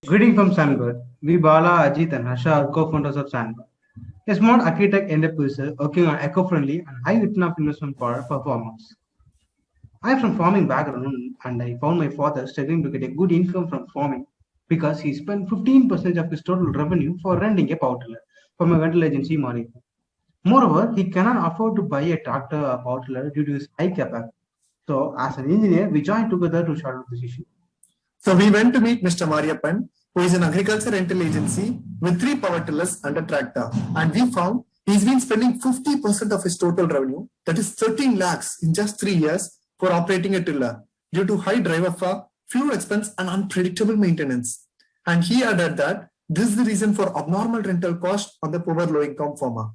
Greeting from Sandberg. We Bala, Ajit, and Harsha are co-founders of Sandberg, a smart architect enterprise working on eco-friendly and high return of investment for performance. I am from farming background and I found my father struggling to get a good income from farming because he spent 15% of his total revenue for renting a power tiller from a rental agency money. Moreover, he cannot afford to buy a tractor or power tiller due to his high capex. So, as an engineer, we joined together to solve this issue. So we went to meet Mr. Mariappan, who is an agriculture rental agency with 3 power tillers under tractor. And we found he's been spending 50% of his total revenue, that is 13 lakhs in just 3 years for operating a tiller due to high driver fare, fuel expense and unpredictable maintenance. And he added that this is the reason for abnormal rental cost on the poor low income farmer.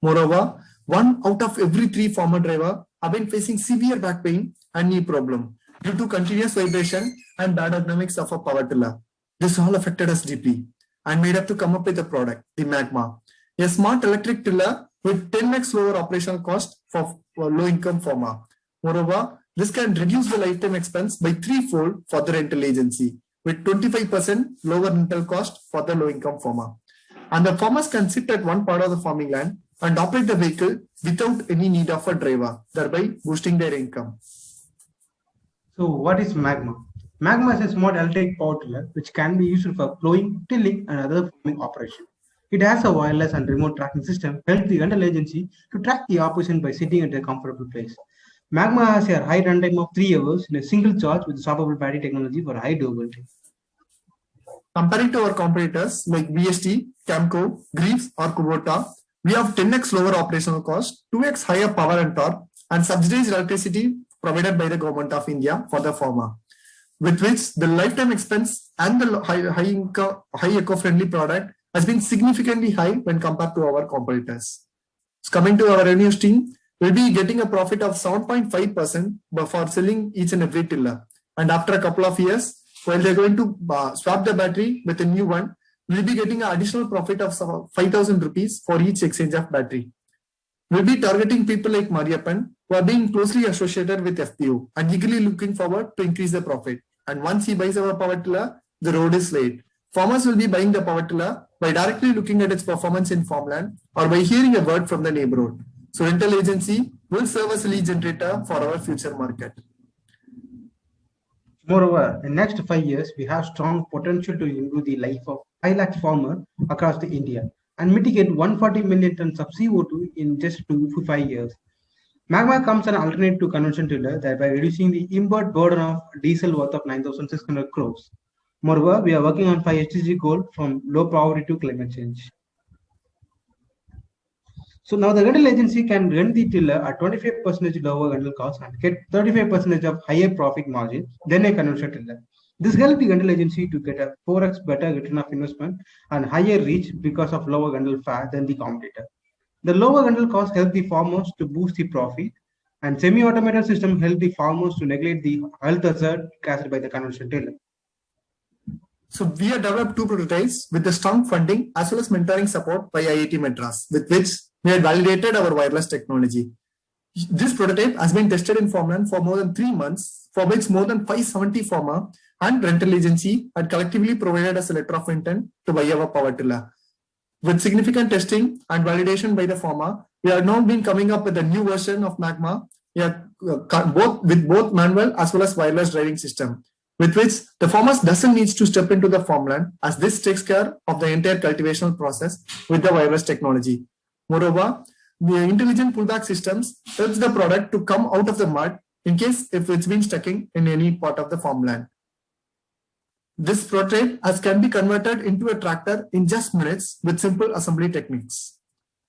Moreover, 1 out of every 3 farmer driver have been facing severe back pain and knee problem due to continuous vibration and bad ergonomics of a power tiller. This all affected us deeply and made up to come up with a product, the Magma, a smart electric tiller with 10x lower operational cost for low income farmer. Moreover, this can reduce the lifetime expense by 3-fold for the rental agency with 25% lower rental cost for the low income farmer. And the farmers can sit at one part of the farming land and operate the vehicle without any need of a driver, thereby boosting their income. So what is Magma? Magma is a smart electric power tiller which can be used for plowing, tilling and other farming operations. It has a wireless and remote tracking system help the rental agency to track the operation by sitting at a comfortable place. Magma has a high runtime of 3 hours in a single charge with swappable battery technology for high durability. Comparing to our competitors like VST, Camco, Greaves or Kubota, we have 10x lower operational cost, 2x higher power and torque and subsidized electricity provided by the government of India for the farmer, with which the lifetime expense and the high eco-friendly product has been significantly high when compared to our competitors. So coming to our revenue stream, we'll be getting a profit of 7.5% for selling each and every tiller. And after a couple of years, while they're going to swap the battery with a new one, we'll be getting an additional profit of 5,000 rupees for each exchange of battery. We'll be targeting people like Mariappan who are being closely associated with FPO and eagerly looking forward to increase the profit. And once he buys our power tiller, the road is laid. Farmers will be buying the power tiller by directly looking at its performance in farmland or by hearing a word from the neighborhood. So rental agency will serve as a lead generator for our future market. Moreover, in the next 5 years, we have strong potential to improve the life of 5 lakh farmers across the India and mitigate 140 million tons of CO2 in just 2 to 5 years. Magma comes an alternate to conventional tiller, thereby reducing the import burden of diesel worth of 9,600 crores. Moreover, we are working on 5 SDG goal from low poverty to climate change. So now the rental agency can rent the tiller at 25% lower rental cost and get 35% of higher profit margin than a conventional tiller. This helps the rental agency to get a 4x better return of investment and higher reach because of lower rental fare than the competitor. The lower rental cost help the farmers to boost the profit, and semi-automated system help the farmers to neglect the health hazard caused by the conventional tiller. So we have developed 2 prototypes with the strong funding as well as mentoring support by IIT Madras, with which we have validated our wireless technology. This prototype has been tested in farmland for more than 3 months, for which more than 570 farmer and rental agency had collectively provided us a letter of intent to buy our power tiller. With significant testing and validation by the farmer, we have now been coming up with a new version of Magma, with both manual as well as wireless driving system, with which the farmers doesn't need to step into the farmland, as this takes care of the entire cultivation process with the wireless technology. Moreover, the intelligent pullback systems helps the product to come out of the mud in case if it's been stuck in any part of the farmland. This prototype can be converted into a tractor in just minutes with simple assembly techniques.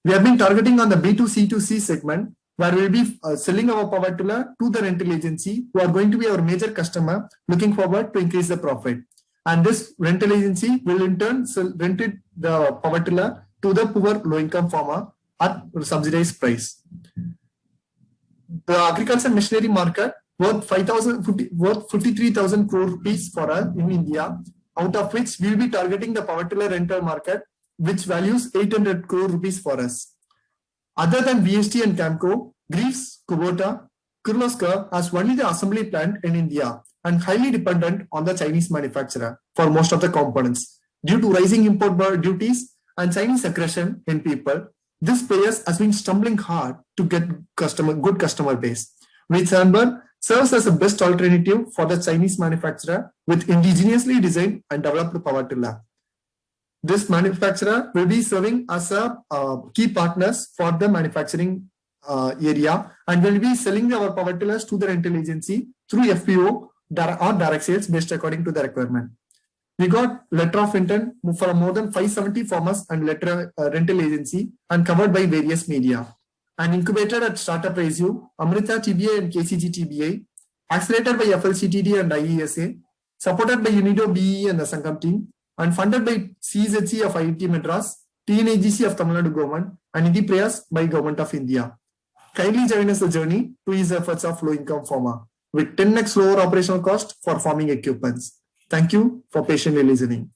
We have been targeting on the B2C2C segment, where we will be selling our power tiller to the rental agency, who are going to be our major customer, looking forward to increase the profit. And this rental agency will in turn rent the power tiller to the poor low-income farmer at subsidized price. The agriculture machinery market worth 53,000 crore rupees for us in India, out of which we will be targeting the power tiller rental market, which values 800 crore rupees for us. Other than VST and Camco, Greaves, Kubota, Kirloskar has only the assembly plant in India, and highly dependent on the Chinese manufacturer for most of the components. Due to rising import duties and Chinese aggression in people, this players has been stumbling hard to get good customer base. Sunburn serves as the best alternative for the Chinese manufacturer with indigenously designed and developed power tiller. This manufacturer will be serving as a key partners for the manufacturing area and will be selling our power tillers to the rental agency through FPO or direct sales based according to the requirement. We got letter of intent for more than 570 farmers and letter rental agency and covered by various media. And incubated at Startup ISU, Amrita TBA and KCG TBA, accelerated by FLCTD and IESA, supported by UNIDO BE and the Sangam team, and funded by CZC of IIT Madras, TNAGC of Tamil Nadu government, and Nidhi Prayas by Government of India. Kindly join us the journey to ease efforts of low-income farmer with 10x lower operational cost for farming equipments. Thank you for patiently listening.